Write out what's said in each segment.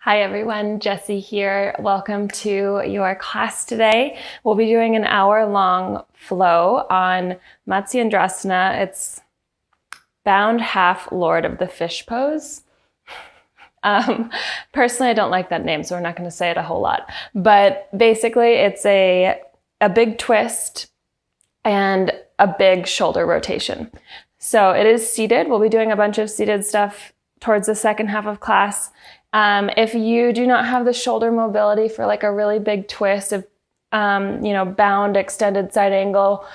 Hi everyone, Jessie here. Welcome to your class today. We'll be doing an hour-long flow on Matsyendrasana. It's bound half Lord of the Fish pose. Personally, I don't like that name, so we're not going to say it a whole lot. But basically, it's a big twist and a big shoulder rotation. So it is seated. We'll be doing a bunch of seated stuff towards the second half of class. If you do not have the shoulder mobility for like a really big twist of, bound extended side angle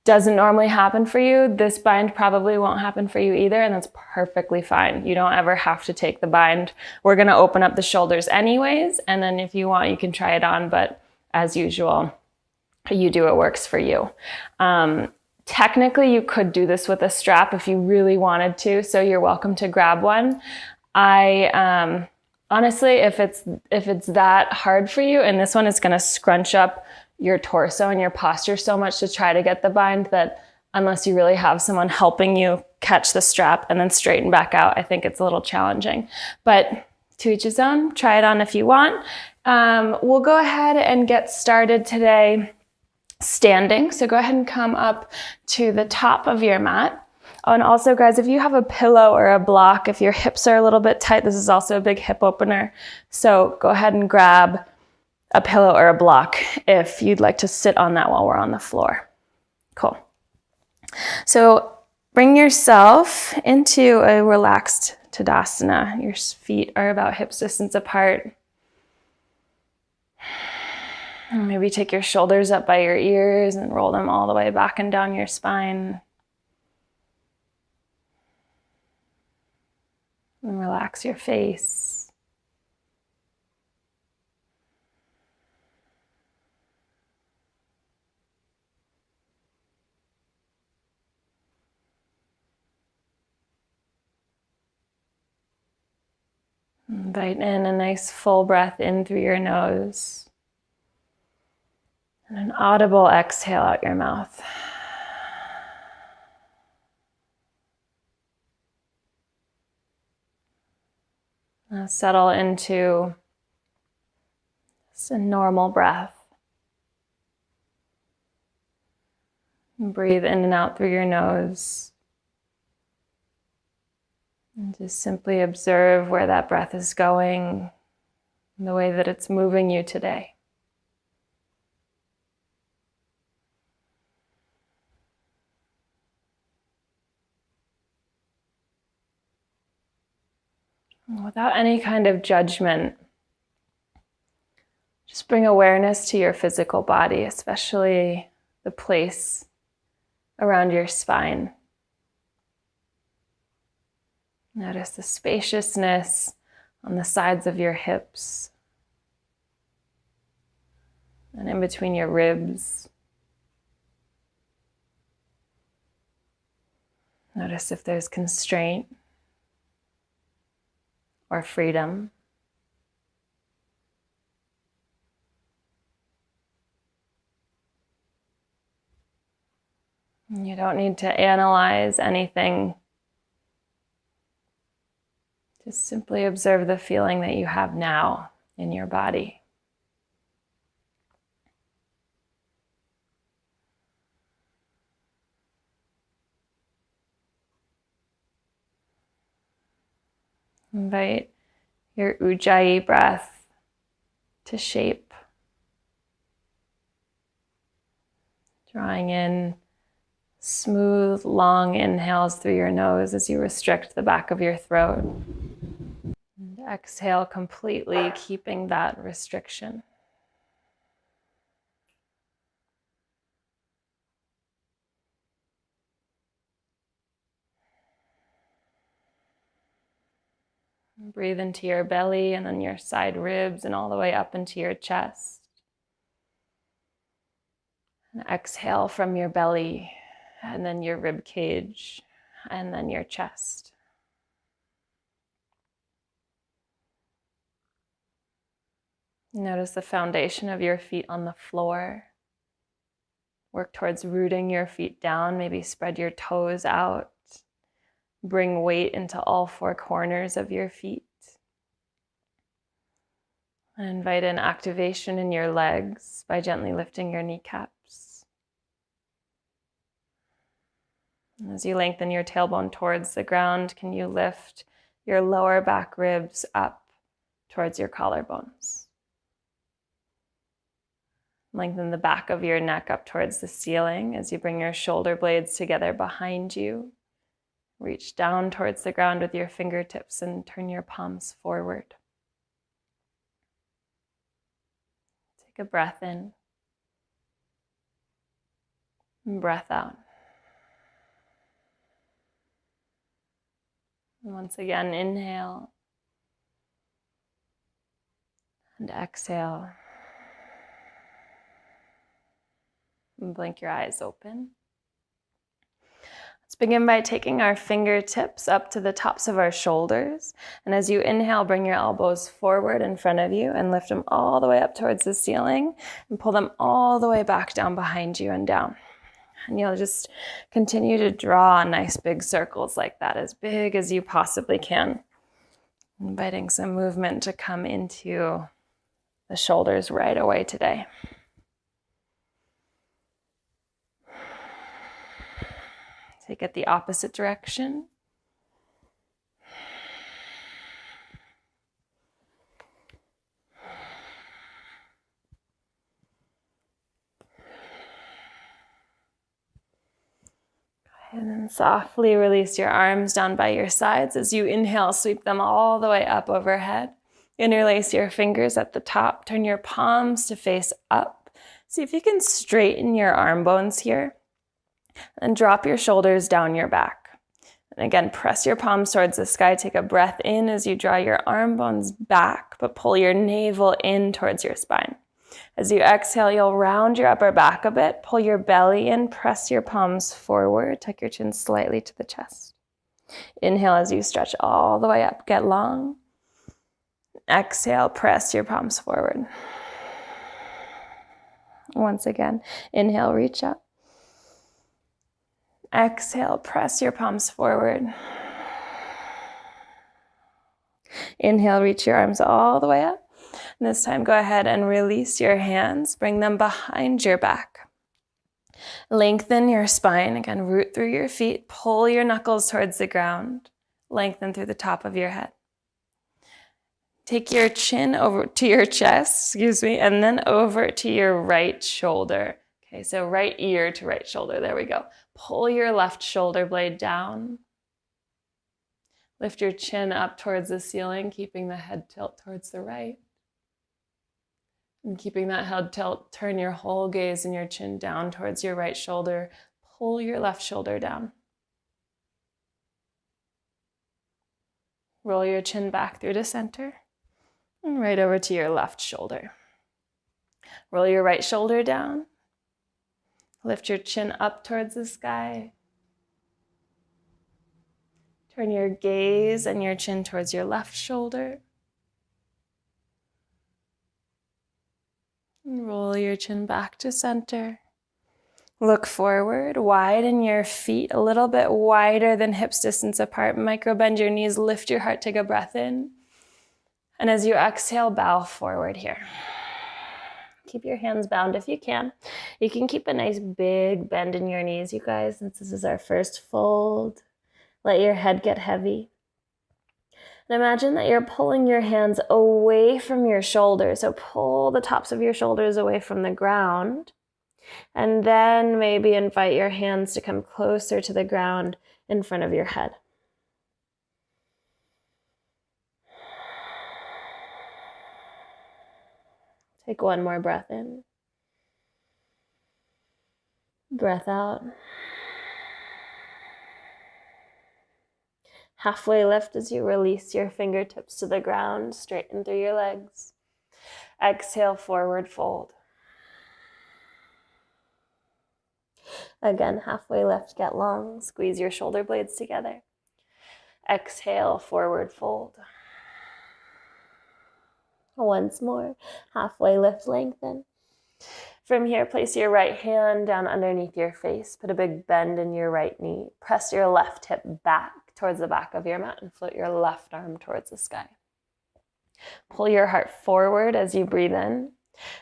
doesn't normally happen for you, this bind probably won't happen for you either, and that's perfectly fine. You don't ever have to take the bind. We're going to open up the shoulders anyways, and then if you want, you can try it on, but as usual, you do what works for you. Technically, you could do this with a strap if you really wanted to, so you're welcome to grab one. Honestly, if it's that hard for you, and this one is going to scrunch up your torso and your posture so much to try to get the bind that unless you really have someone helping you catch the strap and then straighten back out, I think it's a little challenging. But to each his own, try it on if you want. We'll go ahead and get started today standing. So go ahead and come up to the top of your mat. Oh, and also, guys, if you have a pillow or a block, if your hips are a little bit tight, this is also a big hip opener. So go ahead and grab a pillow or a block if you'd like to sit on that while we're on the floor. Cool. So bring yourself into a relaxed Tadasana. Your feet are about hips distance apart. Maybe take your shoulders up by your ears and roll them all the way back and down your spine. And relax your face. Invite in a nice full breath in through your nose. And an audible exhale out your mouth. Now settle into just a normal breath. And breathe in and out through your nose. And just simply observe where that breath is going and the way that it's moving you today. Without any kind of judgment, just bring awareness to your physical body, especially the place around your spine. Notice the spaciousness on the sides of your hips and in between your ribs. Notice if there's constraint or freedom. You don't need to analyze anything. Just simply observe the feeling that you have now in your body. Invite your Ujjayi breath to shape. Drawing in smooth, long inhales through your nose as you restrict the back of your throat. And exhale completely, keeping that restriction. Breathe into your belly and then your side ribs and all the way up into your chest. And exhale from your belly and then your rib cage and then your chest. Notice the foundation of your feet on the floor. Work towards rooting your feet down. Maybe spread your toes out. Bring weight into all four corners of your feet. And invite in activation in your legs by gently lifting your kneecaps. And as you lengthen your tailbone towards the ground, can you lift your lower back ribs up towards your collarbones? Lengthen the back of your neck up towards the ceiling as you bring your shoulder blades together behind you. Reach down towards the ground with your fingertips and turn your palms forward. Take a breath in and breath out. And once again, inhale and exhale. And blink your eyes open. Let's begin by taking our fingertips up to the tops of our shoulders. And as you inhale, bring your elbows forward in front of you and lift them all the way up towards the ceiling and pull them all the way back down behind you and down. And you'll just continue to draw nice big circles like that, as big as you possibly can. Inviting some movement to come into the shoulders right away today. Take it the opposite direction. And then softly release your arms down by your sides. As you inhale, sweep them all the way up overhead. Interlace your fingers at the top. Turn your palms to face up. See if you can straighten your arm bones here. And drop your shoulders down your back. And again, press your palms towards the sky. Take a breath in as you draw your arm bones back, but pull your navel in towards your spine. As you exhale, you'll round your upper back a bit. Pull your belly in, press your palms forward. Tuck your chin slightly to the chest. Inhale as you stretch all the way up. Get long. Exhale, press your palms forward. Once again, inhale, reach up. Exhale, press your palms forward. Inhale, reach your arms all the way up. And this time, go ahead and release your hands. Bring them behind your back. Lengthen your spine. Again, root through your feet. Pull your knuckles towards the ground. Lengthen through the top of your head. Take your chin over to your chest, and then over to your right shoulder. Okay, so right ear to right shoulder. There we go. Pull your left shoulder blade down. Lift your chin up towards the ceiling, keeping the head tilt towards the right. And keeping that head tilt, turn your whole gaze and your chin down towards your right shoulder. Pull your left shoulder down. Roll your chin back through to center and right over to your left shoulder. Roll your right shoulder down. Lift your chin up towards the sky. Turn your gaze and your chin towards your left shoulder. And roll your chin back to center. Look forward, widen your feet a little bit wider than hips distance apart. Micro bend your knees, lift your heart, take a breath in. And as you exhale, bow forward here. Keep your hands bound if you can. You can keep a nice big bend in your knees, you guys, since this is our first fold. Let your head get heavy. And imagine that you're pulling your hands away from your shoulders. So pull the tops of your shoulders away from the ground. And then maybe invite your hands to come closer to the ground in front of your head. Take one more breath in. Breath out. Halfway lift as you release your fingertips to the ground, straighten through your legs. Exhale, forward fold. Again, halfway lift, get long, squeeze your shoulder blades together. Exhale, forward fold. Once more, halfway lift, lengthen. From here, place your right hand down underneath your face. Put a big bend in your right knee. Press your left hip back towards the back of your mat and float your left arm towards the sky. Pull your heart forward as you breathe in.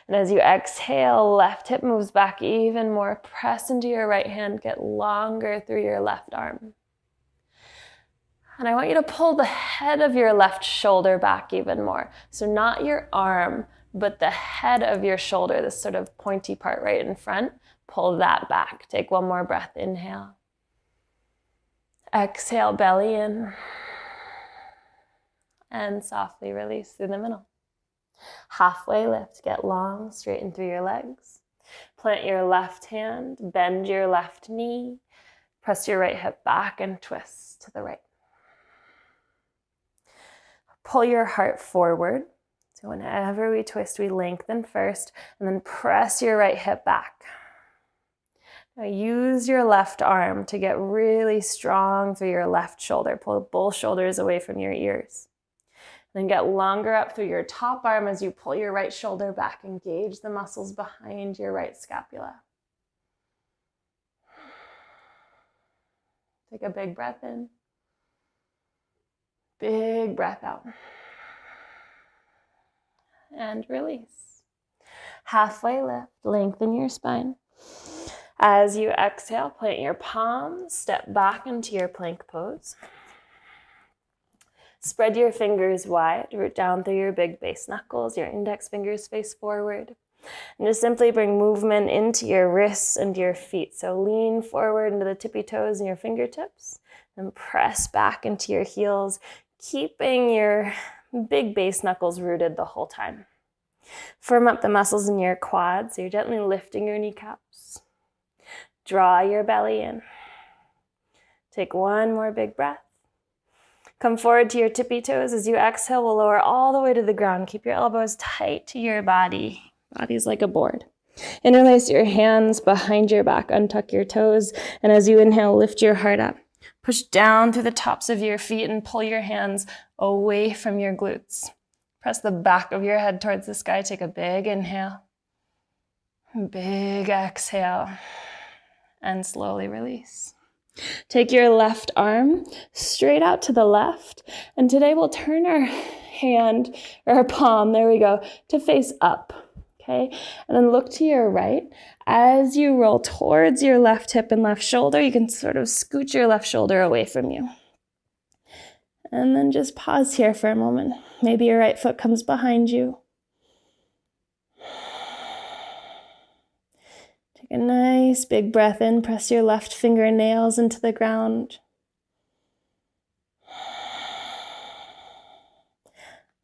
And as you exhale, left hip moves back even more. Press into your right hand, get longer through your left arm. And I want you to pull the head of your left shoulder back even more. So not your arm, but the head of your shoulder, this sort of pointy part right in front. Pull that back. Take one more breath. Inhale. Exhale, belly in. And softly release through the middle. Halfway lift, get long, straighten through your legs. Plant your left hand, bend your left knee, press your right hip back and twist to the right. Pull your heart forward. So whenever we twist, we lengthen first, and then press your right hip back. Now use your left arm to get really strong through your left shoulder. Pull both shoulders away from your ears. Then get longer up through your top arm as you pull your right shoulder back. Engage the muscles behind your right scapula. Take a big breath in. Big breath out. And release. Halfway lift, lengthen your spine. As you exhale, plant your palms, step back into your plank pose. Spread your fingers wide, root down through your big base knuckles, your index fingers face forward. And just simply bring movement into your wrists and your feet. So lean forward into the tippy toes and your fingertips, and press back into your heels, keeping your big base knuckles rooted the whole time. Firm up the muscles in your quads, so you're gently lifting your kneecaps. Draw your belly in. Take one more big breath. Come forward to your tippy toes. As you exhale, we'll lower all the way to the ground. Keep your elbows tight to your body. Body's like a board. Interlace your hands behind your back. Untuck your toes. And as you inhale, lift your heart up. Push down through the tops of your feet and pull your hands away from your glutes. Press the back of your head towards the sky. Take a big inhale. Big exhale. And slowly release. Take your left arm straight out to the left. And today we'll turn our hand, or our palm, there we go, to face up. Okay? And then look to your right. As you roll towards your left hip and left shoulder, you can sort of scoot your left shoulder away from you. And then just pause here for a moment. Maybe your right foot comes behind you. Take a nice big breath in. Press your left fingernails into the ground.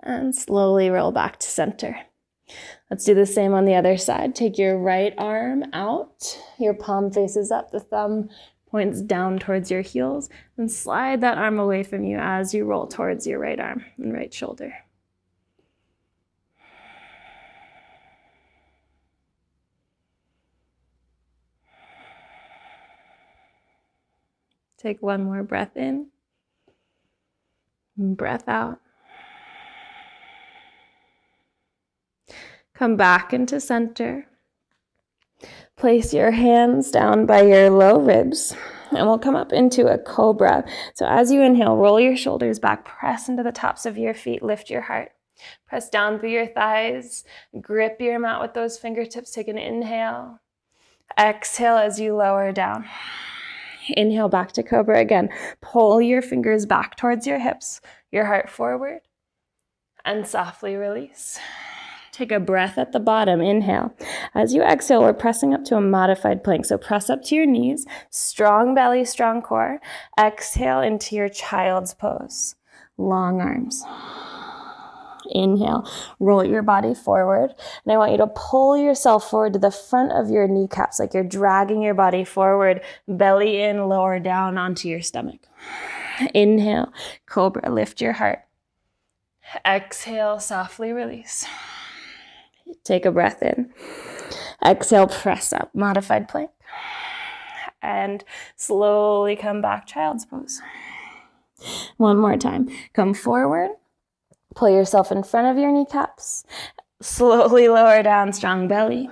And slowly roll back to center. Let's do the same on the other side. Take your right arm out. Your palm faces up. The thumb points down towards your heels. And slide that arm away from you as you roll towards your right arm and right shoulder. Take one more breath in. And breath out. Come back into center. Place your hands down by your low ribs, and we'll come up into a cobra. So as you inhale, roll your shoulders back, press into the tops of your feet, lift your heart. Press down through your thighs, grip your mat with those fingertips. Take an inhale. Exhale as you lower down. Inhale back to cobra again. Pull your fingers back towards your hips, your heart forward, and softly release. Take a breath at the bottom. Inhale. As you exhale, we're pressing up to a modified plank. So press up to your knees, strong belly, strong core. Exhale into your child's pose. Long arms. Inhale. Roll your body forward. And I want you to pull yourself forward to the front of your kneecaps, like you're dragging your body forward, belly in, lower down onto your stomach. Inhale. Cobra. Lift your heart. Exhale. Softly release. Take a breath in. Exhale, press up, modified plank. And slowly come back, child's pose. One more time. Come forward. Pull yourself in front of your kneecaps. Slowly lower down, strong belly.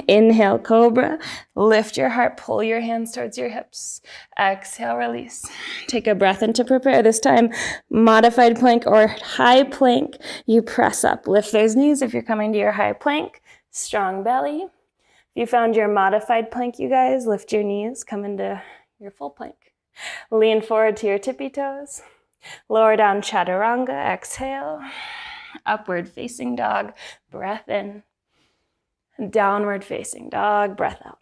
Inhale, cobra. Lift your heart, pull your hands towards your hips. Exhale, release. Take a breath in to prepare. This time, modified plank or high plank. You press up. Lift those knees if you're coming to your high plank. Strong belly. If you found your modified plank, you guys, lift your knees. Come into your full plank. Lean forward to your tippy toes. Lower down, chaturanga. Exhale. Upward facing dog. Breath in. Downward facing dog, breath out.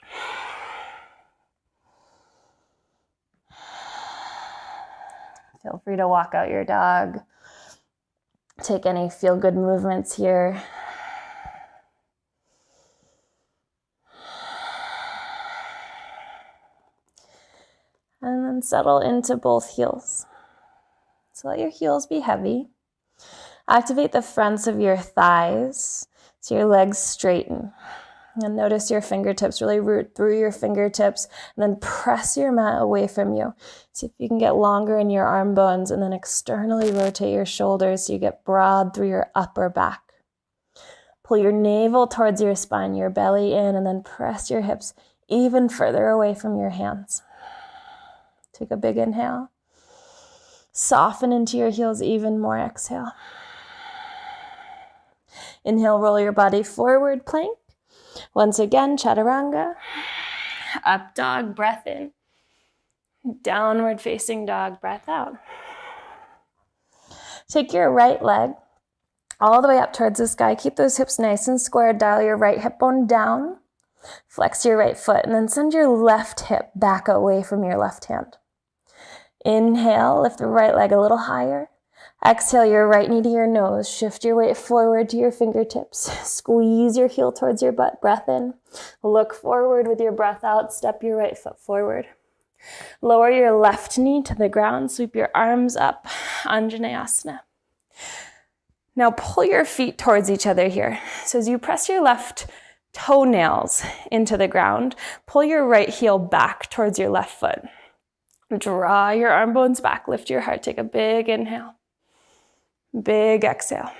Feel free to walk out your dog. Take any feel-good movements here. And then settle into both heels. So let your heels be heavy. Activate the fronts of your thighs so your legs straighten. And notice your fingertips, really root through your fingertips, and then press your mat away from you. See if you can get longer in your arm bones, and then externally rotate your shoulders so you get broad through your upper back. Pull your navel towards your spine, your belly in, and then press your hips even further away from your hands. Take a big inhale. Soften into your heels even more. Exhale. Inhale, roll your body forward, plank. Once again, chaturanga. Up dog, breath in. Downward facing dog, breath out. Take your right leg all the way up towards the sky. Keep those hips nice and square. Dial your right hip bone down. Flex your right foot, and then send your left hip back away from your left hand. Inhale, lift the right leg a little higher. Exhale your right knee to your nose. Shift your weight forward to your fingertips. Squeeze your heel towards your butt. Breath in. Look forward with your breath out. Step your right foot forward. Lower your left knee to the ground. Sweep your arms up. Anjaneyasana. Now pull your feet towards each other here. So as you press your left toenails into the ground, pull your right heel back towards your left foot. Draw your arm bones back. Lift your heart. Take a big inhale. Big exhale.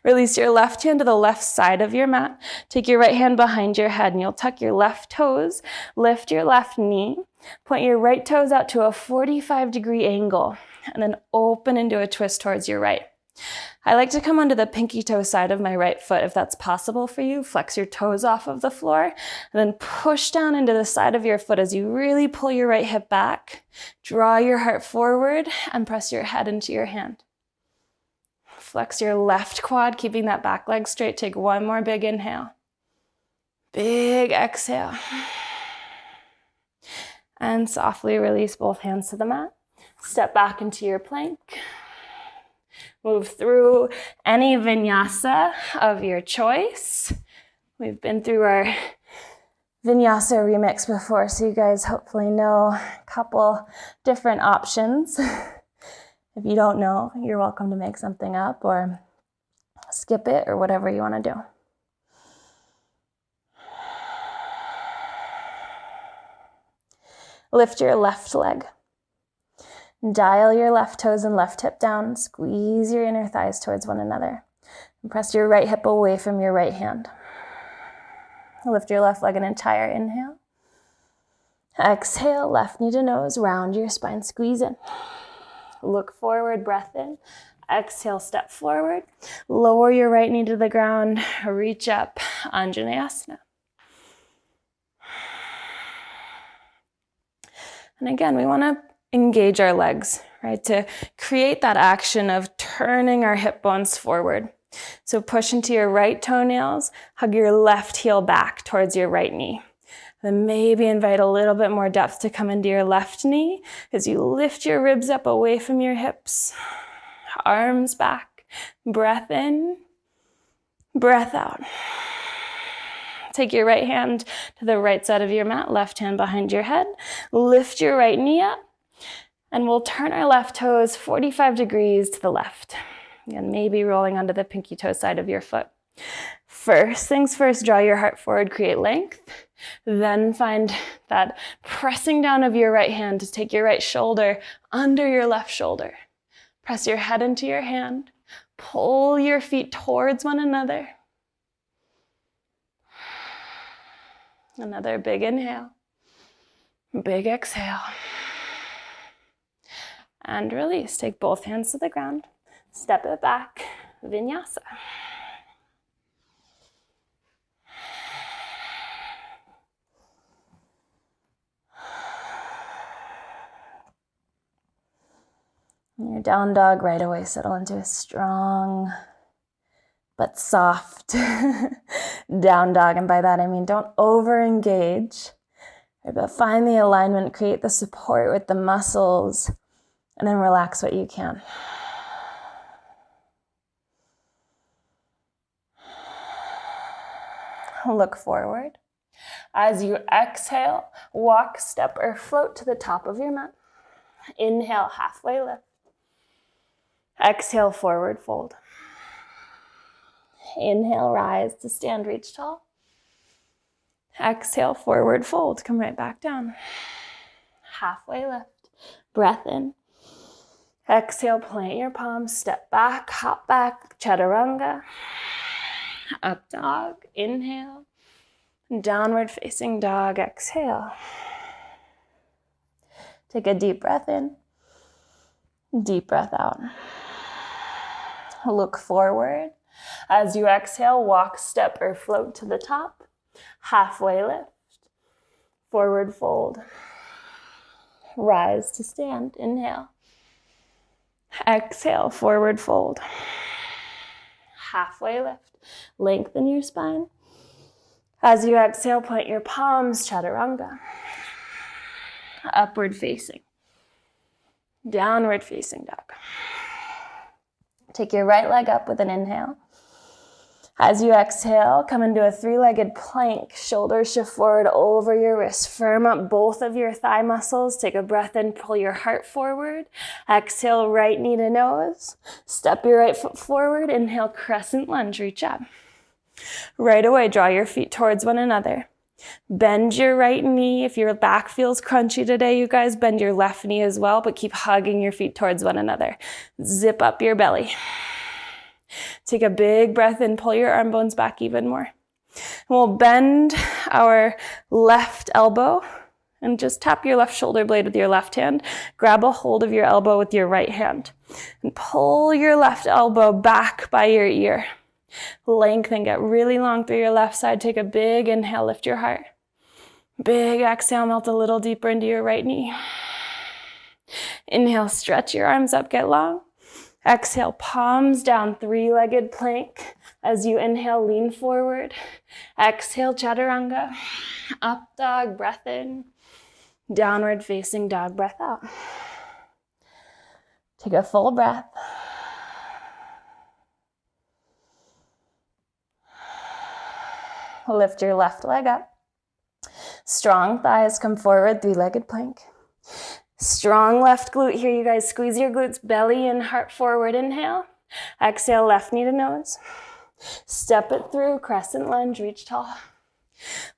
Release your left hand to the left side of your mat. Take your right hand behind your head and you'll tuck your left toes. Lift your left knee. Point your right toes out to a 45-degree angle and then open into a twist towards your right. I like to come onto the pinky toe side of my right foot if that's possible for you. Flex your toes off of the floor and then push down into the side of your foot as you really pull your right hip back. Draw your heart forward and press your head into your hand. Flex your left quad, keeping that back leg straight. Take one more big inhale. Big exhale. And softly release both hands to the mat. Step back into your plank. Move through any vinyasa of your choice. We've been through our vinyasa remix before, so you guys hopefully know a couple different options. If you don't know, you're welcome to make something up or skip it or whatever you want to do. Lift your left leg. Dial your left toes and left hip down. Squeeze your inner thighs towards one another. And press your right hip away from your right hand. Lift your left leg an entire inhale. Exhale, left knee to nose. Round your spine, squeeze in. Look forward, breath in. Exhale, step forward. Lower your right knee to the ground. Reach up, Anjaneyasana. And again, we want to engage our legs, right? To create that action of turning our hip bones forward. So push into your right toenails, hug your left heel back towards your right knee. Then maybe invite a little bit more depth to come into your left knee as you lift your ribs up away from your hips. Arms back, breath in, breath out. Take your right hand to the right side of your mat, left hand behind your head. Lift your right knee up. And we'll turn our left toes 45 degrees to the left. And maybe rolling onto the pinky toe side of your foot. First things first, draw your heart forward, create length. Then find that pressing down of your right hand to take your right shoulder under your left shoulder. Press your head into your hand. Pull your feet towards one another. Another big inhale. Big exhale. And release. Take both hands to the ground. Step it back. Vinyasa. And your down dog, right away settle into a strong but soft down dog. And by that I mean don't over-engage, but find the alignment, create the support with the muscles, and then relax what you can. Look forward. As you exhale, walk, step, or float to the top of your mat. Inhale, halfway lift. Exhale, forward fold. Inhale, rise to stand, reach tall. Exhale, forward fold. Come right back down. Halfway lift. Breath in. Exhale, plant your palms, step back, hop back, chaturanga. Up dog, inhale. Downward facing dog, exhale. Take a deep breath in. Deep breath out. Look forward. As you exhale, walk, step, or float to the top. Halfway lift. Forward fold. Rise to stand. Inhale. Exhale, forward fold. Halfway lift. Lengthen your spine. As you exhale, plant your palms, chaturanga. Upward facing. Downward facing dog. Take your right leg up with an inhale. As you exhale, come into a three-legged plank. Shoulders shift forward over your wrists. Firm up both of your thigh muscles. Take a breath in, pull your heart forward. Exhale, right knee to nose. Step your right foot forward. Inhale, crescent lunge, reach up. Right away, draw your feet towards one another. Bend your right knee. If your back feels crunchy today, you guys, bend your left knee as well, but keep hugging your feet towards one another. Zip up your belly. Take a big breath in, pull your arm bones back even more. We'll bend our left elbow and just tap your left shoulder blade with your left hand. Grab a hold of your elbow with your right hand and pull your left elbow back by your ear. Lengthen, get really long through your left side. Take a big inhale, lift your heart. Big exhale, melt a little deeper into your right knee. Inhale, stretch your arms up, get long. Exhale, palms down, three-legged plank. As you inhale, lean forward. Exhale, chaturanga. Up dog, breath in. Downward facing dog, breath out. Take a full breath. Lift your left leg up. Strong thighs, come forward, three-legged plank. Strong left glute here, you guys. Squeeze your glutes, belly and heart forward. Inhale. Exhale, left knee to nose. Step it through, crescent lunge, reach tall.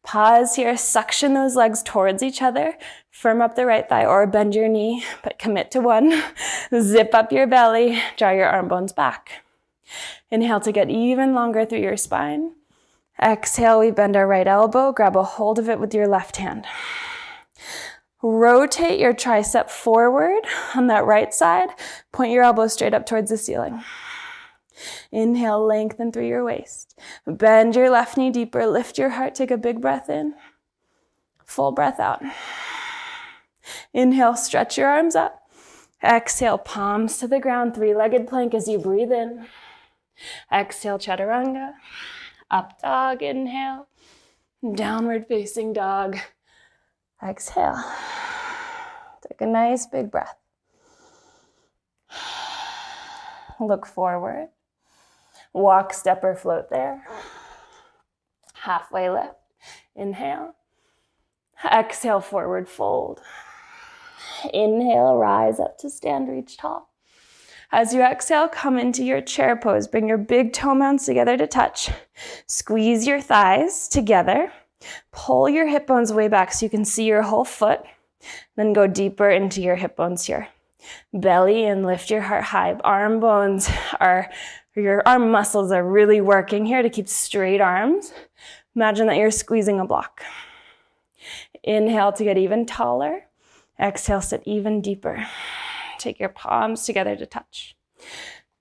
Pause here, suction those legs towards each other. Firm up the right thigh or bend your knee, but commit to one. Zip up your belly, draw your arm bones back. Inhale to get even longer through your spine. Exhale, we bend our right elbow, grab a hold of it with your left hand. Rotate your tricep forward on that right side. Point your elbow straight up towards the ceiling. Inhale, lengthen through your waist. Bend your left knee deeper, lift your heart, take a big breath in. Full breath out. Inhale, stretch your arms up. Exhale, palms to the ground, three-legged plank as you breathe in. Exhale, chaturanga. Up dog, inhale. Downward facing dog. Exhale. Take a nice big breath. Look forward. Walk, step, or float there. Halfway lift. Inhale. Exhale, forward fold. Inhale, rise up to stand, reach tall. As you exhale, come into your chair pose. Bring your big toe mounds together to touch. Squeeze your thighs together. Pull your hip bones way back so you can see your whole foot. Then go deeper into your hip bones here. Belly and lift your heart high. Your arm muscles are really working here to keep straight arms. Imagine that you're squeezing a block. Inhale to get even taller. Exhale, sit even deeper. Take your palms together to touch.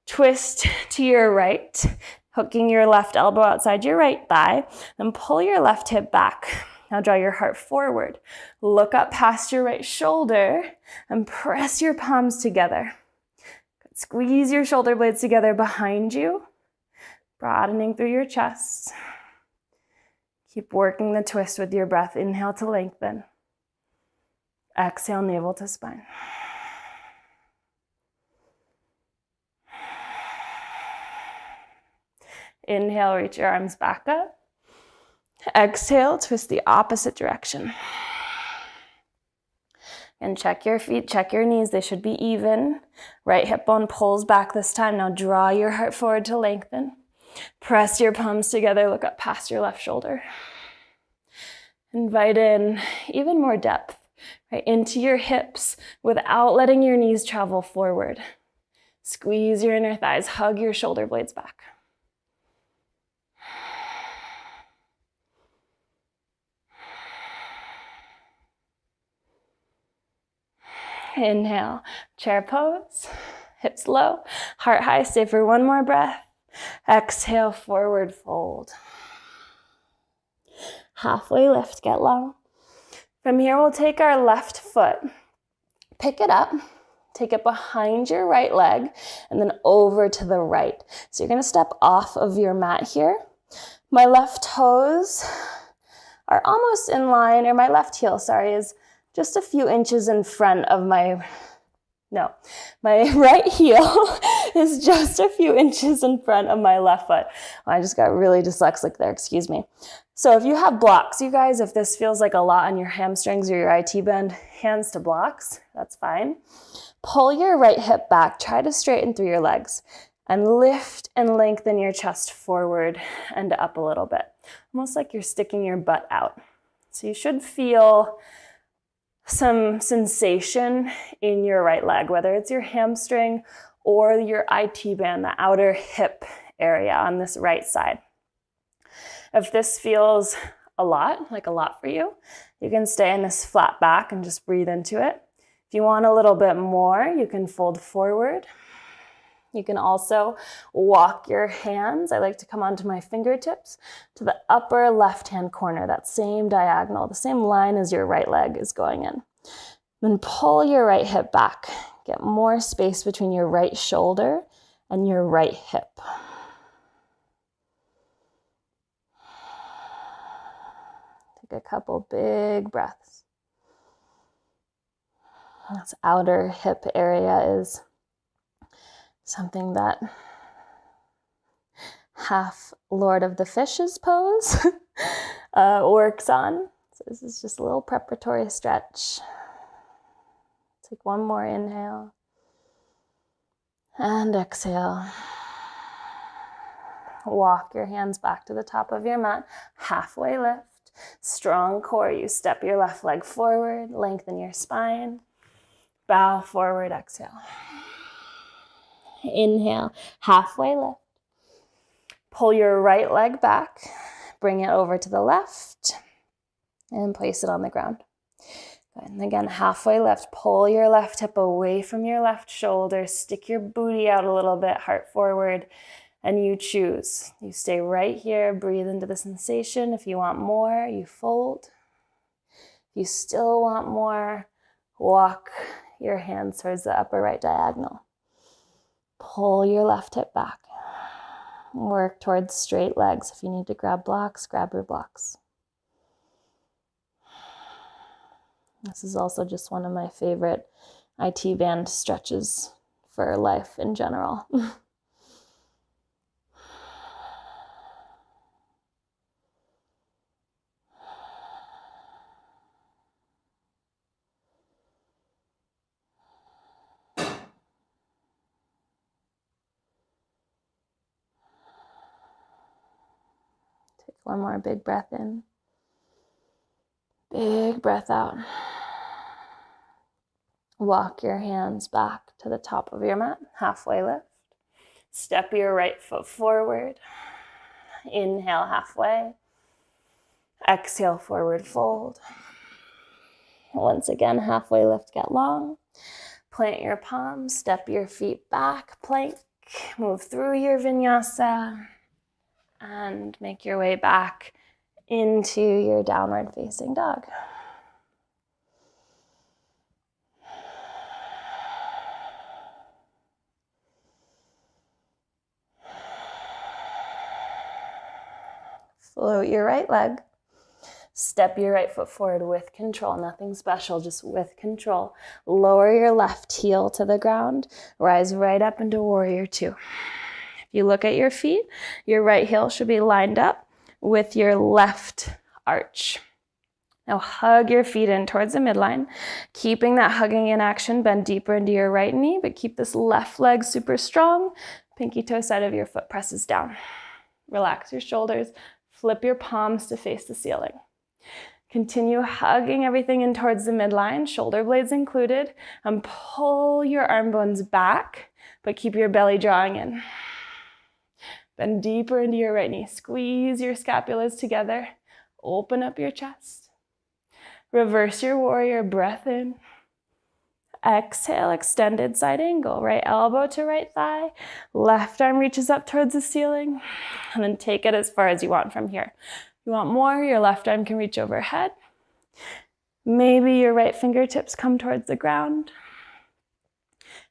Twist to your right, hooking your left elbow outside your right thigh. Then pull your left hip back. Now draw your heart forward. Look up past your right shoulder and press your palms together. Squeeze your shoulder blades together behind you, broadening through your chest. Keep working the twist with your breath. Inhale to lengthen. Exhale, navel to spine. Inhale, reach your arms back up. Exhale, twist the opposite direction. And check your feet, check your knees. They should be even. Right hip bone pulls back this time. Now draw your heart forward to lengthen. Press your palms together. Look up past your left shoulder. Invite in even more depth, right, into your hips without letting your knees travel forward. Squeeze your inner thighs. Hug your shoulder blades back. Inhale, chair pose, hips low, heart high. Stay for one more breath. Exhale, forward fold. Halfway lift, get low. From here, we'll take our left foot, pick it up, take it behind your right leg, and then over to the right. So you're gonna step off of your mat here. My left toes are almost in line, or my left heel, sorry, is just a few inches in front of my right heel is just a few inches in front of my left foot. I just got really dyslexic there, excuse me. So if you have blocks, you guys, if this feels like a lot on your hamstrings or your IT band, hands to blocks, that's fine. Pull your right hip back, try to straighten through your legs, and lift and lengthen your chest forward and up a little bit, almost like you're sticking your butt out. So you should feel some sensation in your right leg, whether it's your hamstring or your IT band, the outer hip area on this right side. If this feels a lot, like a lot for you, you can stay in this flat back and just breathe into it. If you want a little bit more, you can fold forward. You can also walk your hands. I like to come onto my fingertips to the upper left-hand corner, that same diagonal, the same line as your right leg is going in. Then pull your right hip back. Get more space between your right shoulder and your right hip. Take a couple big breaths. This outer hip area is something that half Lord of the Fishes pose works on. So this is just a little preparatory stretch. Take one more inhale and exhale. Walk your hands back to the top of your mat, halfway lift. Strong core, you step your left leg forward, lengthen your spine, bow forward, exhale. Inhale, halfway lift. Pull your right leg back, bring it over to the left, and place it on the ground. Good. And again, halfway lift. Pull your left hip away from your left shoulder, stick your booty out a little bit, heart forward, and you choose. You stay right here, breathe into the sensation. If you want more, you fold. If you still want more, walk your hands towards the upper right diagonal. Pull your left hip back. Work towards straight legs. If you need to grab blocks, grab your blocks. This is also just one of my favorite IT band stretches for life in general. Take one more big breath in. Big breath out. Walk your hands back to the top of your mat, halfway lift. Step your right foot forward. Inhale halfway. Exhale, forward fold. Once again, halfway lift, get long. Plant your palms, step your feet back, plank, move through your vinyasa, and make your way back into your downward facing dog. Float your right leg. Step your right foot forward with control. Nothing special, just with control. Lower your left heel to the ground. Rise right up into warrior two. If you look at your feet, your right heel should be lined up with your left arch. Now hug your feet in towards the midline. Keeping that hugging in action, bend deeper into your right knee, but keep this left leg super strong. Pinky toe side of your foot presses down. Relax your shoulders. Flip your palms to face the ceiling. Continue hugging everything in towards the midline, shoulder blades included, and pull your arm bones back, but keep your belly drawing in. Bend deeper into your right knee. Squeeze your scapulas together. Open up your chest. Reverse your warrior, breath in. Exhale, extended side angle. Right elbow to right thigh. Left arm reaches up towards the ceiling. And then take it as far as you want from here. You want more, your left arm can reach overhead. Maybe your right fingertips come towards the ground.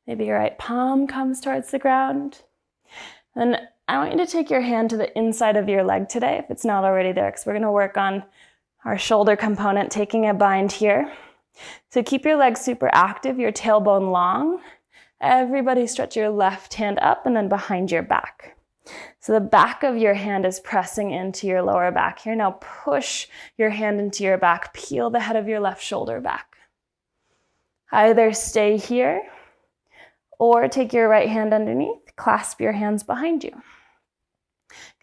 Maybe your right palm comes towards the ground. And I want you to take your hand to the inside of your leg today, if it's not already there, because we're going to work on our shoulder component, taking a bind here. So keep your legs super active, your tailbone long. Everybody stretch your left hand up and then behind your back. So the back of your hand is pressing into your lower back here. Now push your hand into your back. Peel the head of your left shoulder back. Either stay here or take your right hand underneath. Clasp your hands behind you.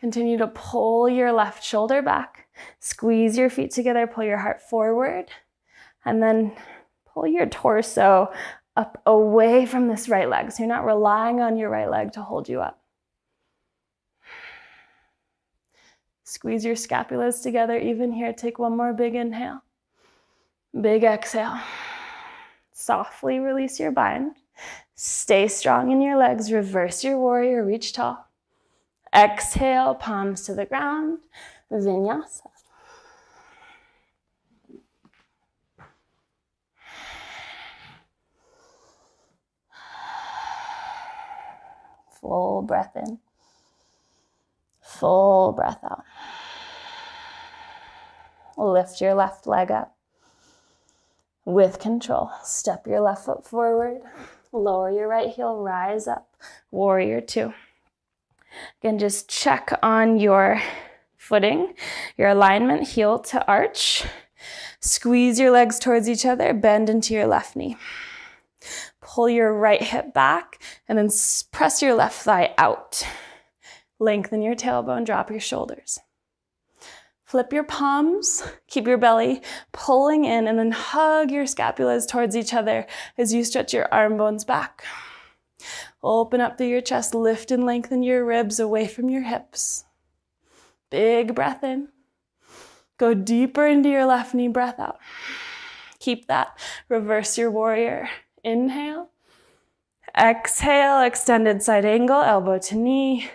Continue to pull your left shoulder back. Squeeze your feet together. Pull your heart forward. And then pull your torso up away from this right leg. So you're not relying on your right leg to hold you up. Squeeze your scapulas together. Even here, take one more big inhale. Big exhale. Softly release your bind. Stay strong in your legs. Reverse your warrior. Reach tall. Exhale, palms to the ground. Vinyasa. Full breath in. Full breath out. Lift your left leg up. With control, step your left foot forward. Lower your right heel, rise up. Warrior two. Again, just check on your footing, your alignment, heel to arch. Squeeze your legs towards each other, bend into your left knee. Pull your right hip back and then press your left thigh out. Lengthen your tailbone, drop your shoulders. Flip your palms, keep your belly pulling in, and then hug your scapulas towards each other as you stretch your arm bones back. Open up through your chest, lift and lengthen your ribs away from your hips. Big breath in. Go deeper into your left knee, breath out. Keep that. Reverse your warrior. Inhale. Exhale, extended side angle, elbow to knee,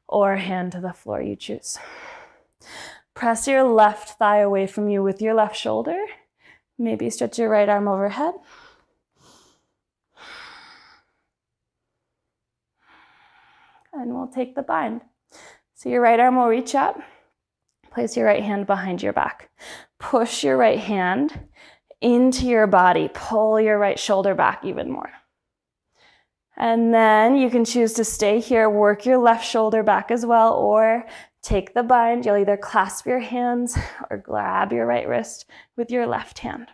or hand to the floor, you choose. Press your left thigh away from you with your left shoulder. Maybe stretch your right arm overhead. And we'll take the bind. So your right arm will reach up. Place your right hand behind your back. Push your right hand into your body. Pull your right shoulder back even more. And then you can choose to stay here, work your left shoulder back as well, or take the bind. You'll either clasp your hands or grab your right wrist with your left hand.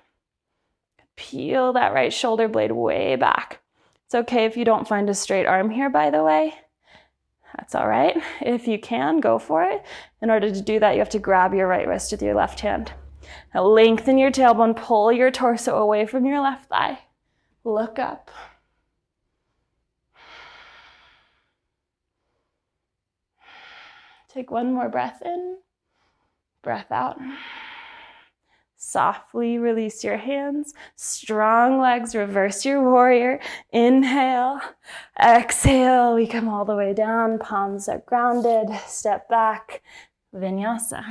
Peel that right shoulder blade way back. It's okay if you don't find a straight arm here, by the way. That's all right. If you can, go for it. In order to do that, you have to grab your right wrist with your left hand. Now lengthen your tailbone, pull your torso away from your left thigh. Look up. Take one more breath in, breath out. Softly release your hands. Strong legs, reverse your warrior. Inhale, exhale. We come all the way down. Palms are grounded. Step back. Vinyasa.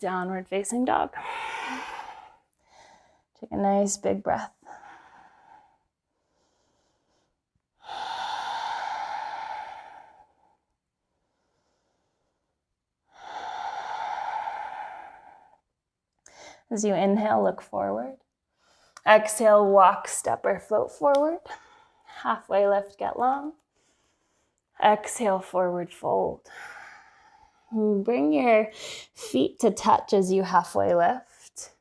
Downward facing dog. Take a nice big breath. As you inhale, look forward. Exhale, walk, step, or float forward. Halfway lift, get long. Exhale, forward fold. Bring your feet to touch as you halfway lift.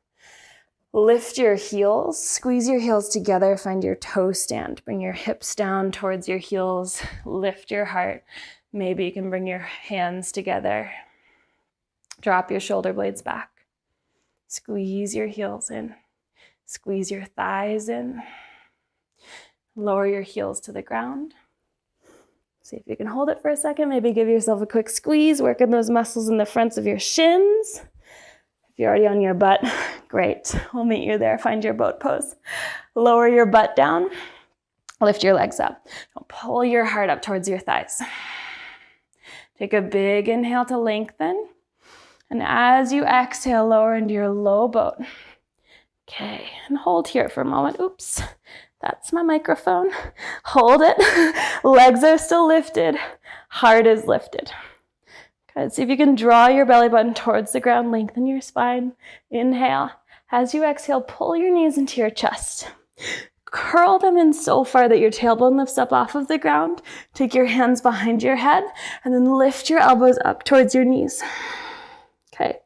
Lift your heels, squeeze your heels together, find your toe stand. Bring your hips down towards your heels, lift your heart. Maybe you can bring your hands together. Drop your shoulder blades back. Squeeze your heels in. Squeeze your thighs in. Lower your heels to the ground. See if you can hold it for a second. Maybe give yourself a quick squeeze. Work on those muscles in the fronts of your shins. If you're already on your butt, great. We'll meet you there. Find your boat pose. Lower your butt down. Lift your legs up. Pull your heart up towards your thighs. Take a big inhale to lengthen. And as you exhale, lower into your low boat. Okay, and hold here for a moment. Oops, that's my microphone. Hold it. Legs are still lifted. Heart is lifted. Good, see if you can draw your belly button towards the ground. Lengthen your spine. Inhale. As you exhale, pull your knees into your chest. Curl them in so far that your tailbone lifts up off of the ground. Take your hands behind your head and then lift your elbows up towards your knees. Okay,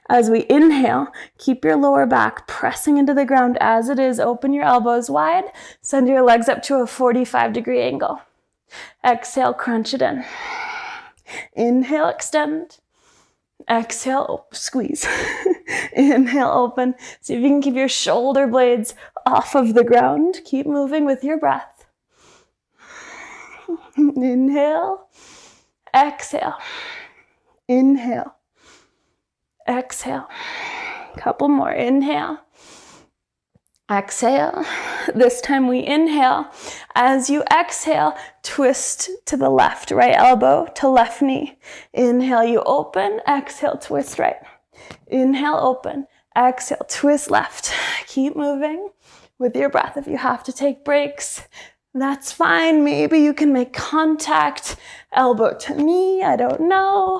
as we inhale, keep your lower back pressing into the ground as it is. Open your elbows wide. Send your legs up to a 45-degree angle. Exhale, crunch it in. Inhale, extend. Exhale, squeeze. Inhale, open. See if you can keep your shoulder blades off of the ground. Keep moving with your breath. Inhale, exhale. Inhale. Exhale. Couple more. Inhale. Exhale. This time we inhale. As you exhale, twist to the left. Right elbow to left knee. Inhale, you open. Exhale, twist right. Inhale, open. Exhale, twist left. Keep moving with your breath. If you have to take breaks, that's fine. Maybe you can make contact. Elbow to knee. I don't know.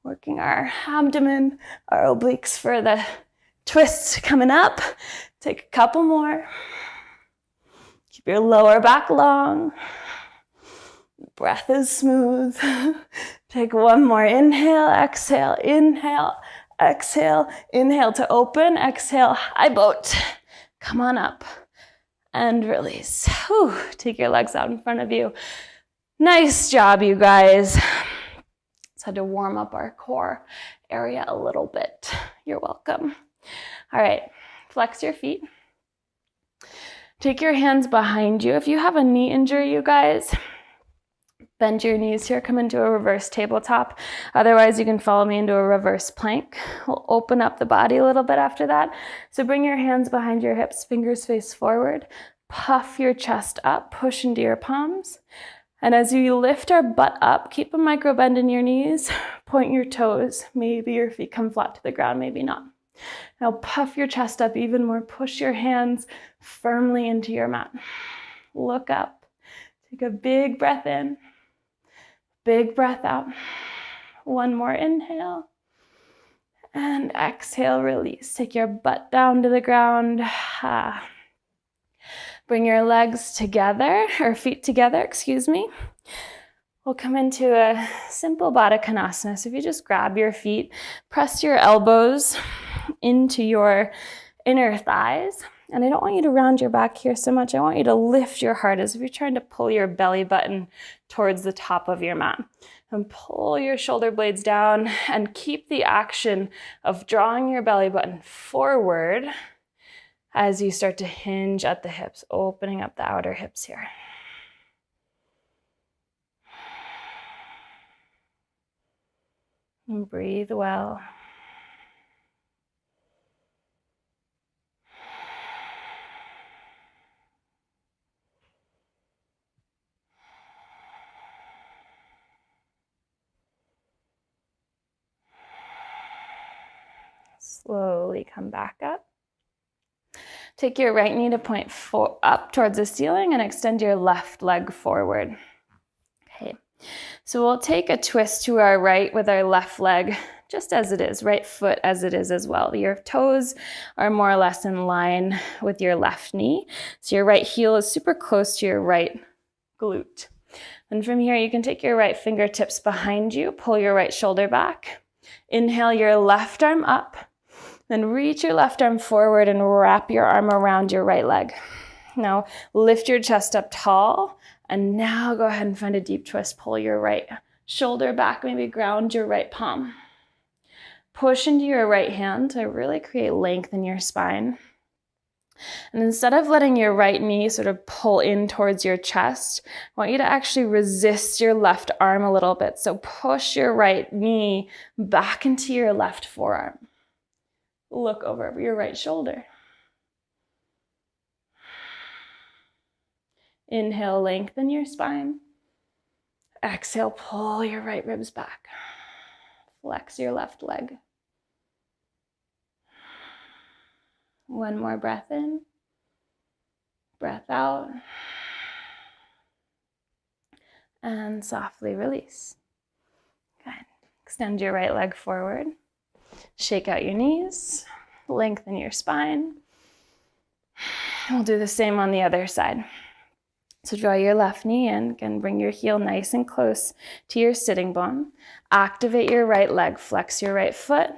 Working our abdomen, our obliques for the twist coming up. Take a couple more. Keep your lower back long. Breath is smooth. Take one more. Inhale, exhale, inhale, exhale. Inhale to open, exhale, high boat. Come on up and release. Whew. Take your legs out in front of you. Nice job, you guys. Had to warm up our core area a little bit. You're welcome. All right, flex your feet. Take your hands behind you. If you have a knee injury, you guys, bend your knees here, come into a reverse tabletop. Otherwise, you can follow me into a reverse plank. We'll open up the body a little bit after that. So bring your hands behind your hips, fingers face forward. Puff your chest up, push into your palms. And as you lift our butt up, keep a micro bend in your knees, point your toes. Maybe your feet come flat to the ground, maybe not. Now puff your chest up even more. Push your hands firmly into your mat. Look up. Take a big breath in. Big breath out. One more inhale. And exhale, release. Take your butt down to the ground. Bring your legs together, or feet together, excuse me. We'll come into a simple Baddha Konasana. So if you just grab your feet, press your elbows into your inner thighs. And I don't want you to round your back here so much. I want you to lift your heart as if you're trying to pull your belly button towards the top of your mat. And pull your shoulder blades down and keep the action of drawing your belly button forward as you start to hinge at the hips, opening up the outer hips here. And breathe well. Slowly come back up. Take your right knee to point up towards the ceiling and extend your left leg forward. Okay, so we'll take a twist to our right with our left leg just as it is, right foot as it is as well. Your toes are more or less in line with your left knee. So your right heel is super close to your right glute. And from here, you can take your right fingertips behind you, pull your right shoulder back. Inhale your left arm up, then reach your left arm forward and wrap your arm around your right leg. Now lift your chest up tall, and now go ahead and find a deep twist. Pull your right shoulder back, maybe ground your right palm. Push into your right hand to really create length in your spine. And instead of letting your right knee sort of pull in towards your chest, I want you to actually resist your left arm a little bit. So push your right knee back into your left forearm. Look over your right shoulder. Inhale, lengthen your spine. Exhale, pull your right ribs back. Flex your left leg. One more breath in. Breath out. And softly release. Good. Extend your right leg forward. Shake out your knees. Lengthen your spine. We'll do the same on the other side. So draw your left knee in. Again, bring your heel nice and close to your sitting bone. Activate your right leg. Flex your right foot.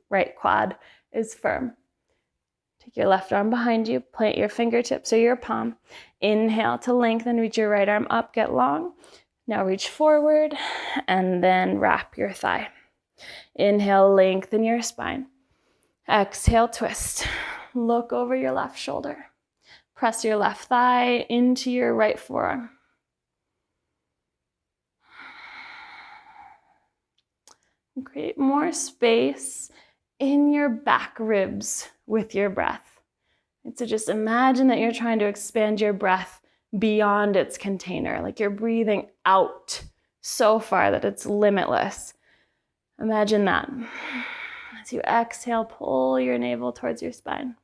Right quad is firm. Take your left arm behind you. Plant your fingertips or your palm. Inhale to lengthen. Reach your right arm up. Get long. Now reach forward and then wrap your thigh. Inhale, lengthen your spine. Exhale, twist. Look over your left shoulder. Press your left thigh into your right forearm. And create more space in your back ribs with your breath. And so just imagine that you're trying to expand your breath beyond its container, like you're breathing out so far that it's limitless. Imagine that. As you exhale, pull your navel towards your spine.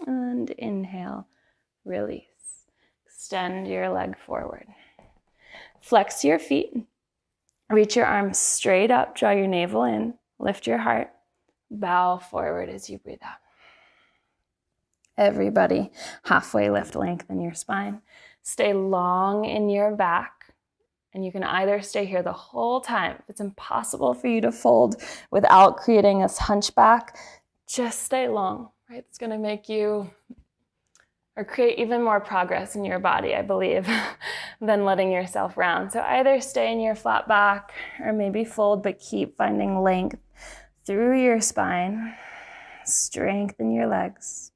And inhale, release. Extend your leg forward. Flex your feet. Reach your arms straight up. Draw your navel in. Lift your heart. Bow forward as you breathe out. Everybody, halfway lift, lengthen your spine. Stay long in your back. And you can either stay here the whole time. If it's impossible for you to fold without creating a hunchback, just stay long. Right? It's going to make you or create even more progress in your body, I believe, than letting yourself round. So either stay in your flat back or maybe fold, but keep finding length through your spine. Strengthen your legs.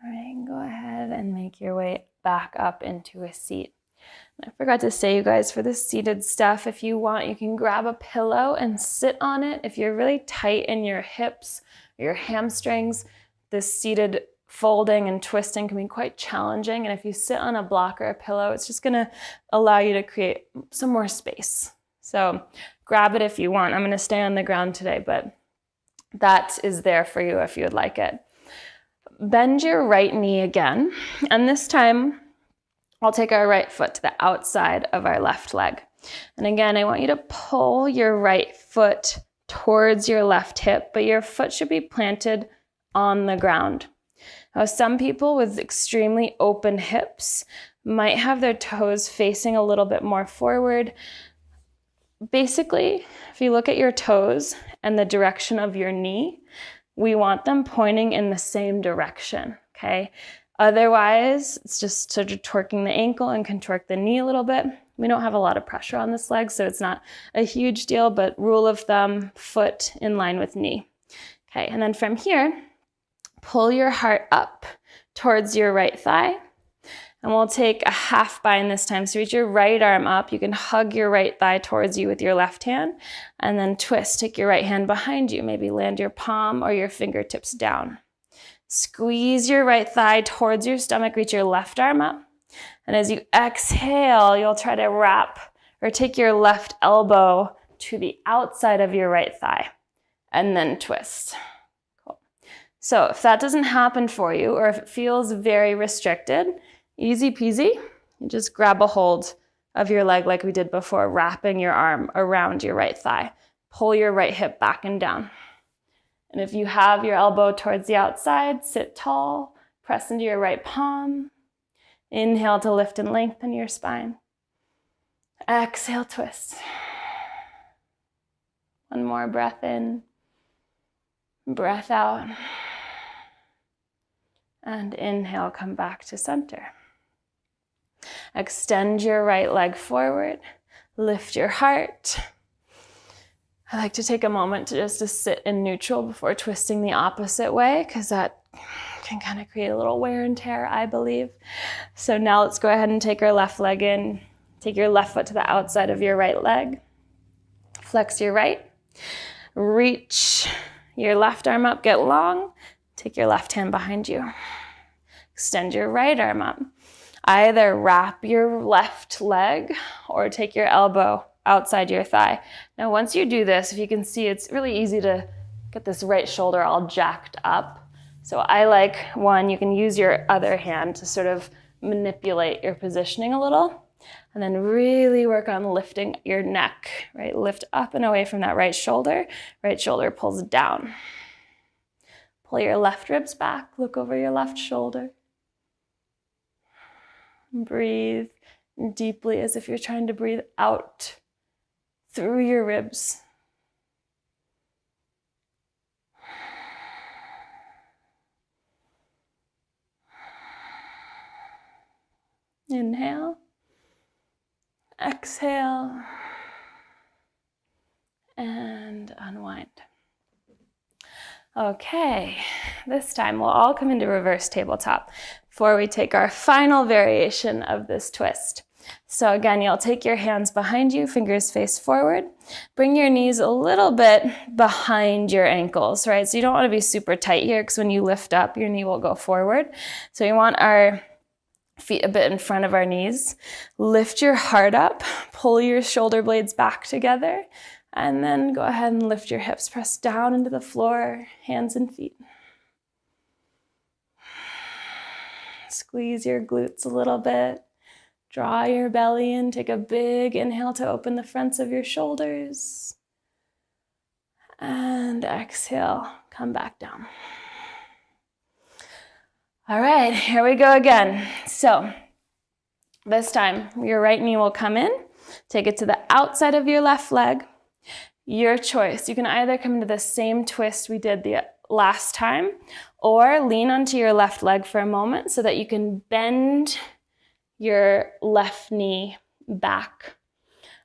All right, go ahead and make your way back up into a seat. I forgot to say, you guys, for the seated stuff, if you want, you can grab a pillow and sit on it. If you're really tight in your hips, or your hamstrings, this seated folding and twisting can be quite challenging. And if you sit on a block or a pillow, it's just gonna allow you to create some more space. So grab it if you want. I'm gonna stay on the ground today, but that is there for you if you would like it. Bend your right knee again, and this time I'll take our right foot to the outside of our left leg. And again, I want you to pull your right foot towards your left hip, but your foot should be planted on the ground. Now, some people with extremely open hips might have their toes facing a little bit more forward. basically, if you look at your toes and the direction of your knee, we want them pointing in the same direction, okay? Otherwise, it's just sort of torquing the ankle and can torque the knee a little bit. We don't have a lot of pressure on this leg, so it's not a huge deal, but rule of thumb, foot in line with knee. Okay, and then from here, pull your heart up towards your right thigh. And we'll take a half bind this time. So reach your right arm up. You can hug your right thigh towards you with your left hand and then twist. Take your right hand behind you. Maybe land your palm or your fingertips down. Squeeze your right thigh towards your stomach. Reach your left arm up. And as you exhale, you'll try to wrap or take your left elbow to the outside of your right thigh and then twist. Cool. So if that doesn't happen for you, or if it feels very restricted, easy peasy, you just grab a hold of your leg like we did before, wrapping your arm around your right thigh. Pull your right hip back and down. And if you have your elbow towards the outside, sit tall, press into your right palm. Inhale to lift and lengthen your spine. Exhale, twist. One more breath in, breath out. And inhale, come back to center. Extend your right leg forward, lift your heart. I like to take a moment to sit in neutral before twisting the opposite way, because that can kind of create a little wear and tear, I believe. So now let's go ahead and take our left leg in. Take your left foot to the outside of your right leg. Flex your right. Reach your left arm up, get long. Take your left hand behind you. Extend your right arm up. Either wrap your left leg or take your elbow outside your thigh. Now, once you do this, if you can see, it's really easy to get this right shoulder all jacked up. So I like one, you can use your other hand to sort of manipulate your positioning a little, and then really work on lifting your neck, right? Lift up and away from that right shoulder pulls down. Pull your left ribs back, look over your left shoulder. Breathe deeply as if you're trying to breathe out through your ribs. Inhale, exhale, and unwind. Okay, this time we'll all come into reverse tabletop before we take our final variation of this twist. So again, you'll take your hands behind you, fingers face forward. Bring your knees a little bit behind your ankles, right? So you don't want to be super tight here, because when you lift up, your knee will go forward. So you want our feet a bit in front of our knees. Lift your heart up, pull your shoulder blades back together, and then go ahead and lift your hips. Press down into the floor, hands and feet. Squeeze your glutes a little bit. Draw your belly in. Take a big inhale to open the fronts of your shoulders. And exhale, come back down. All right, here we go again. So this time, your right knee will come in. Take it to the outside of your left leg. Your choice. You can either come into the same twist we did the last time, or lean onto your left leg for a moment so that you can bend your left knee back.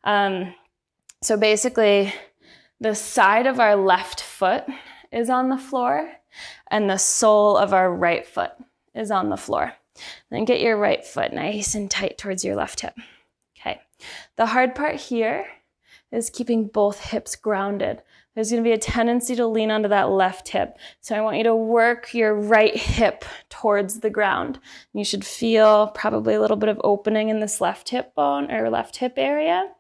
So basically, the side of our left foot is on the floor and the sole of our right foot is on the floor. Then get your right foot nice and tight towards your left hip. Okay. The hard part here is keeping both hips grounded. There's going to be a tendency to lean onto that left hip. So I want you to work your right hip towards the ground. You should feel probably a little bit of opening in this left hip bone or left hip area.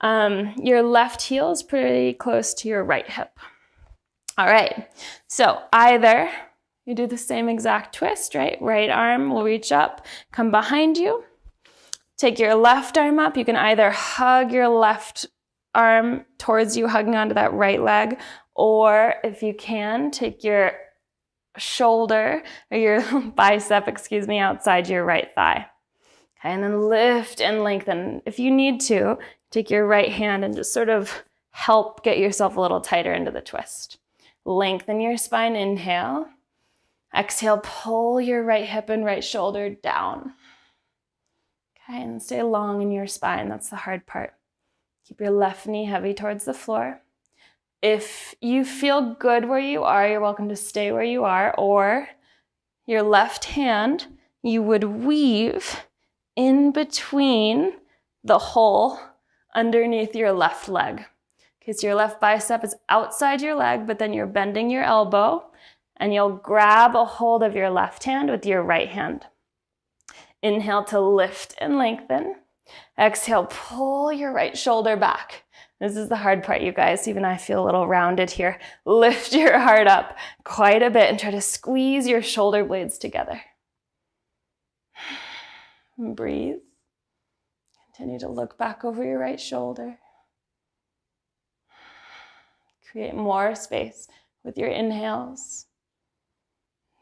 Your left heel is pretty close to your right hip. All right, so either you do the same exact twist, right? Right arm will reach up, come behind you. Take your left arm up. You can either hug your left arm towards you, hugging onto that right leg, or if you can, take your shoulder or your bicep, outside your right thigh. Okay, and then lift and lengthen. If you need to, take your right hand and just sort of help get yourself a little tighter into the twist. Lengthen your spine, inhale. Exhale, pull your right hip and right shoulder down. Okay, and stay long in your spine. That's the hard part. Keep your left knee heavy towards the floor. If you feel good where you are, you're welcome to stay where you are, or your left hand, you would weave in between the hole underneath your left leg. Okay, so your left bicep is outside your leg, but then you're bending your elbow and you'll grab a hold of your left hand with your right hand. Inhale to lift and lengthen. Exhale, pull your right shoulder back. This is the hard part, you guys. Even I feel a little rounded here. Lift your heart up quite a bit and try to squeeze your shoulder blades together. And breathe. Continue to look back over your right shoulder. Create more space with your inhales.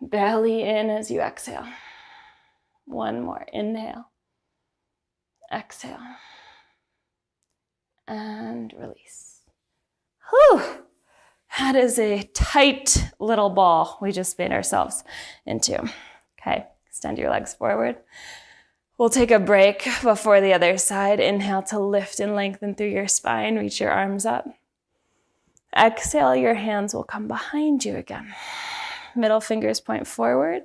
Belly in as you exhale. One more. Inhale. Exhale. And release. Whew. That is a tight little ball we just made ourselves into. Okay, extend your legs forward. We'll take a break before the other side. Inhale to lift and lengthen through your spine. Reach your arms up. Exhale, your hands will come behind you again. Middle fingers point forward.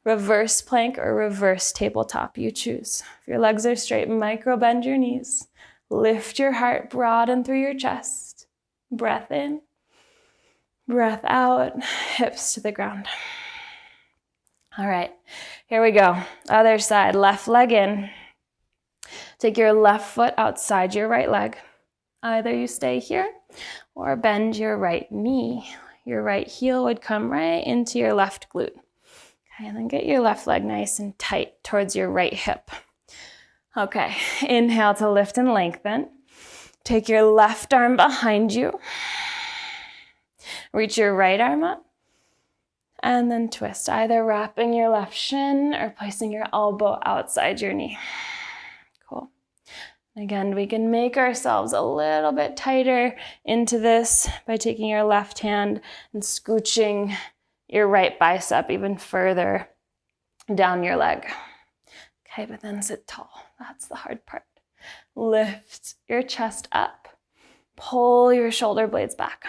Reverse plank or reverse tabletop, you choose. If your legs are straight, micro bend your knees. Lift your heart, broaden through your chest. Breath in, breath out, hips to the ground. All right, here we go. Other side, left leg in. Take your left foot outside your right leg. Either you stay here or bend your right knee. Your right heel would come right into your left glute. Okay, and then get your left leg nice and tight towards your right hip. Okay, inhale to lift and lengthen. Take your left arm behind you. Reach your right arm up. And then twist, either wrapping your left shin or placing your elbow outside your knee. Cool. Again, we can make ourselves a little bit tighter into this by taking your left hand and scooching your right bicep even further down your leg. Okay, but then sit tall. That's the hard part. Lift your chest up. Pull your shoulder blades back.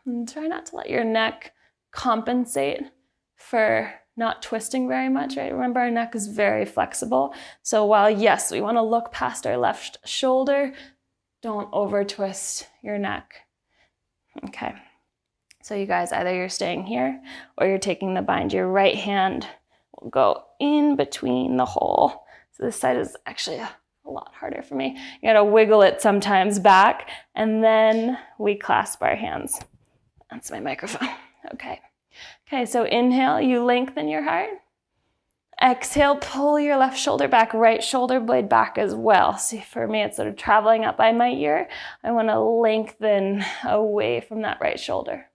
And try not to let your neck compensate for not twisting very much, right? Remember, our neck is very flexible. So while, yes, we want to look past our left shoulder, don't over twist your neck. Okay. So you guys, either you're staying here or you're taking the bind. Your right hand will go in between the hole. So this side is actually a lot harder for me. You gotta wiggle it sometimes back, and then we clasp our hands. That's my microphone. Okay. Okay, so inhale, you lengthen your heart. Exhale, pull your left shoulder back, right shoulder blade back as well. See, for me, it's sort of traveling up by my ear. I want to lengthen away from that right shoulder.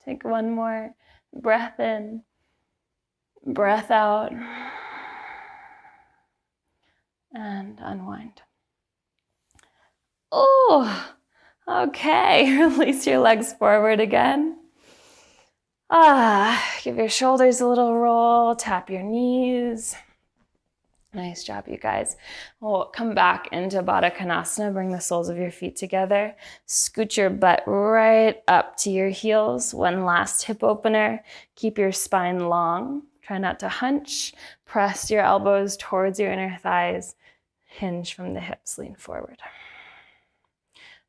Take one more breath in, breath out, and unwind. Oh, okay. Release your legs forward again. Give your shoulders a little roll, tap your knees. Nice job, you guys. We'll come back into Baddha Konasana. Bring the soles of your feet together. Scoot your butt right up to your heels. One last hip opener. Keep your spine long. Try not to hunch. Press your elbows towards your inner thighs. Hinge from the hips. Lean forward.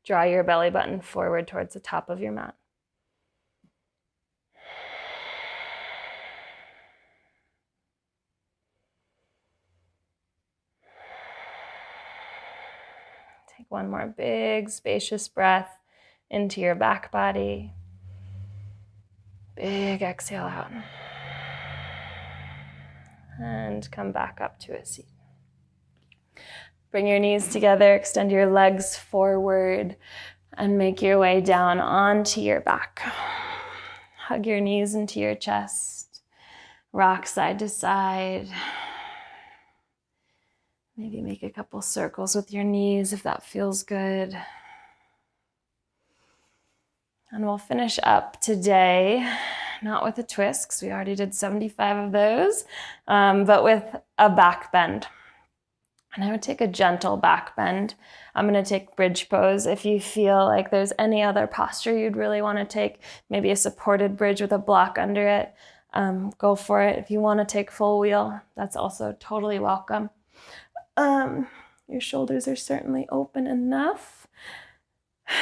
Draw your belly button forward towards the top of your mat. Take one more big, spacious breath into your back body. Big exhale out. And come back up to a seat. Bring your knees together, extend your legs forward, and make your way down onto your back. Hug your knees into your chest. Rock side to side. Maybe make a couple circles with your knees if that feels good. And we'll finish up today, not with a twist, because we already did 75 of those, but with a back bend. And I would take a gentle back bend. I'm going to take bridge pose. If you feel like there's any other posture you'd really want to take, maybe a supported bridge with a block under it, go for it. If you want to take full wheel, that's also totally welcome. Your shoulders are certainly open enough.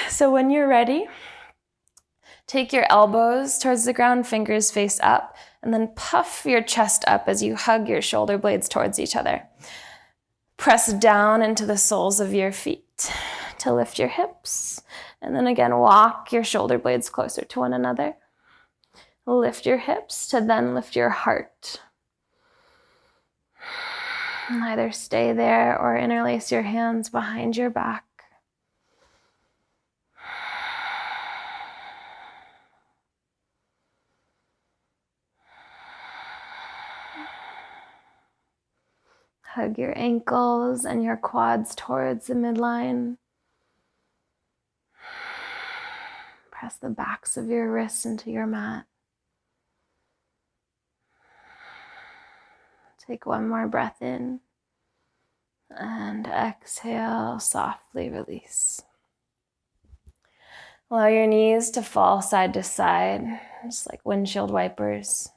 So when you're ready, take your elbows towards the ground, fingers face up, and then puff your chest up as you hug your shoulder blades towards each other. Press down into the soles of your feet to lift your hips. And then again, walk your shoulder blades closer to one another. Lift your hips to then lift your heart. Either stay there or interlace your hands behind your back. Hug your ankles and your quads towards the midline. Press the backs of your wrists into your mat. Take one more breath in and exhale, softly release. Allow your knees to fall side to side, just like windshield wipers.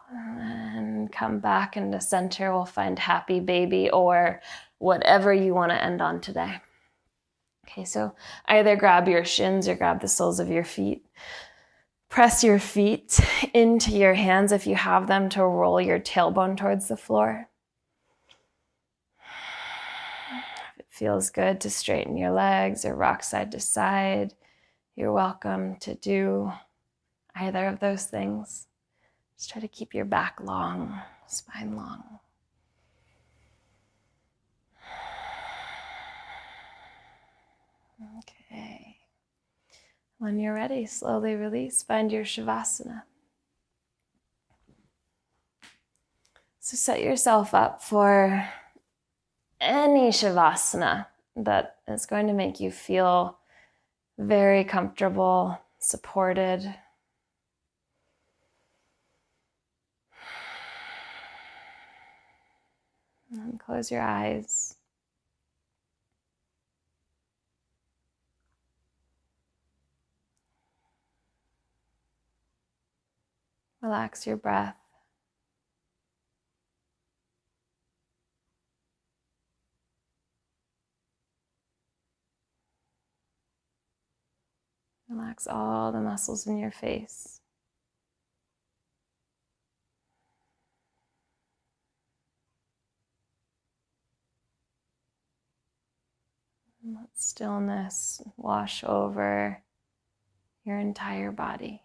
And come back into center. We'll find happy baby or whatever you want to end on today. Okay, so either grab your shins or grab the soles of your feet. Press your feet into your hands if you have them to roll your tailbone towards the floor. If it feels good to straighten your legs or rock side to side, you're welcome to do either of those things. Just try to keep your back long, spine long. Okay. When you're ready, slowly release. Find your Savasana. So set yourself up for any Savasana that is going to make you feel very comfortable, supported. And close your eyes. Relax your breath. Relax all the muscles in your face. And let stillness wash over your entire body.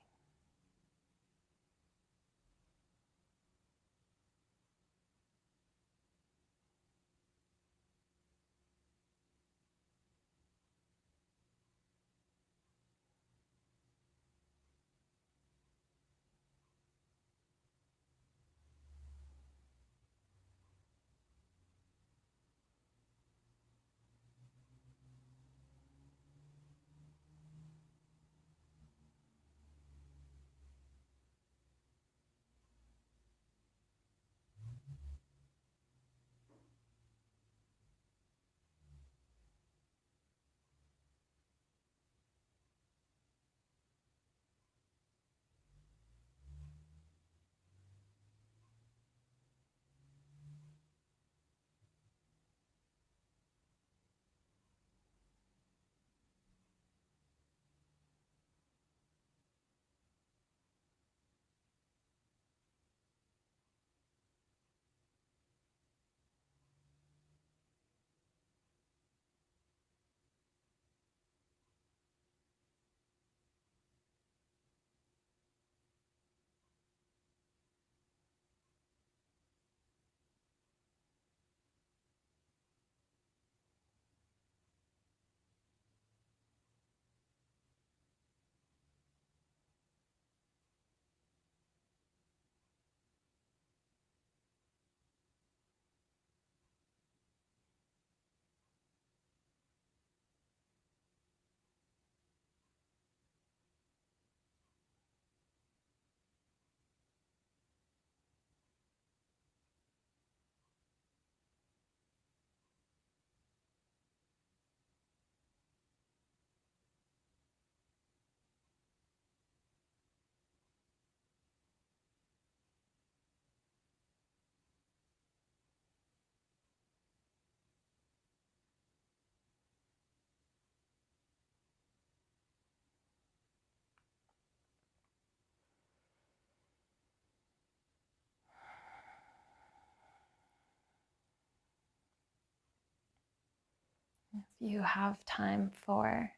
If you have time for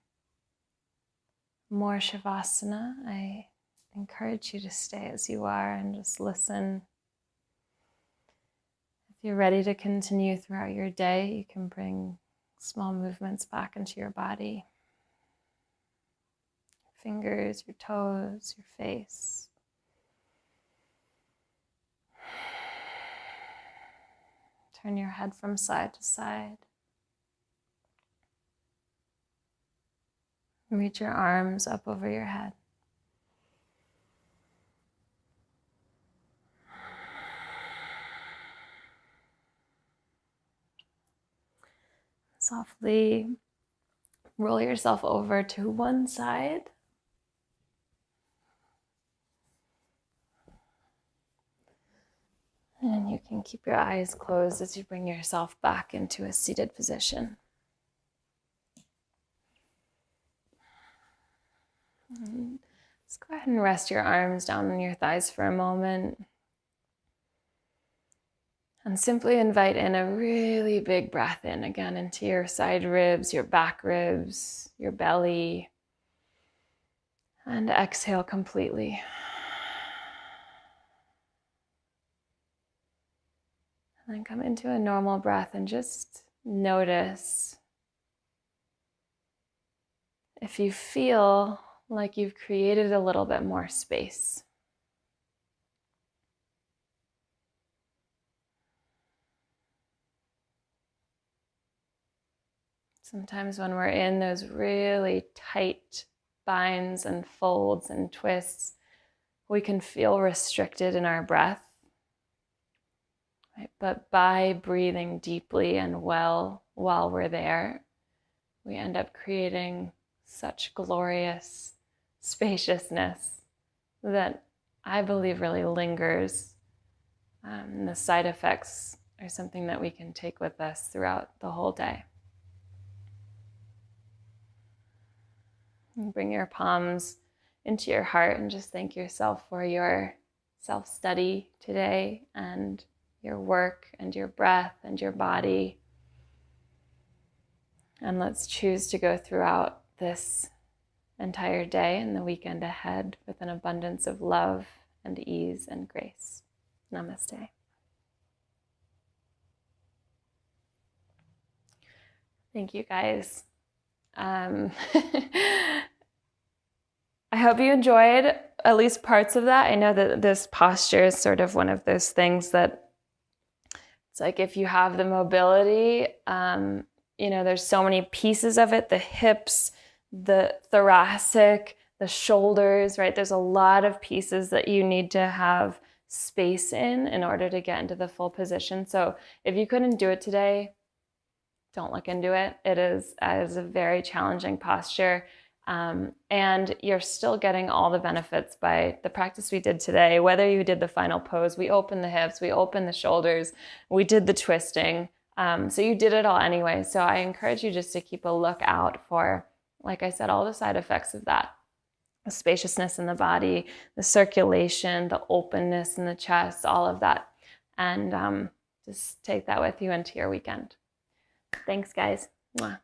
more Savasana, I encourage you to stay as you are and just listen. If you're ready to continue throughout your day, you can bring small movements back into your body. Your fingers, your toes, your face. Turn your head from side to side. Reach your arms up over your head. Softly roll yourself over to one side. And you can keep your eyes closed as you bring yourself back into a seated position. And just go ahead and rest your arms down on your thighs for a moment. And simply invite in a really big breath in, again, into your side ribs, your back ribs, your belly. And exhale completely. And then come into a normal breath and just notice if you feel like you've created a little bit more space. Sometimes when we're in those really tight binds and folds and twists, we can feel restricted in our breath. Right? But by breathing deeply and well while we're there, we end up creating such glorious spaciousness that I believe really lingers. And the side effects are something that we can take with us throughout the whole day. And bring your palms into your heart and just thank yourself for your self-study today and your work and your breath and your body. And let's choose to go throughout this entire day and the weekend ahead with an abundance of love and ease and grace. Namaste. Thank you, guys. I hope you enjoyed at least parts of that. I know that this posture is sort of one of those things that it's like if you have the mobility, there's so many pieces of it, the hips, the thoracic, the shoulders, right? There's a lot of pieces that you need to have space in order to get into the full position. So if you couldn't do it today, don't look into it. It is a very challenging posture. And you're still getting all the benefits by the practice we did today. Whether you did the final pose, we opened the hips, we opened the shoulders, we did the twisting. So you did it all anyway. So I encourage you just to keep a lookout for, like I said, all the side effects of that. The spaciousness in the body, the circulation, the openness in the chest, all of that. And just take that with you into your weekend. Thanks, guys. Mwah.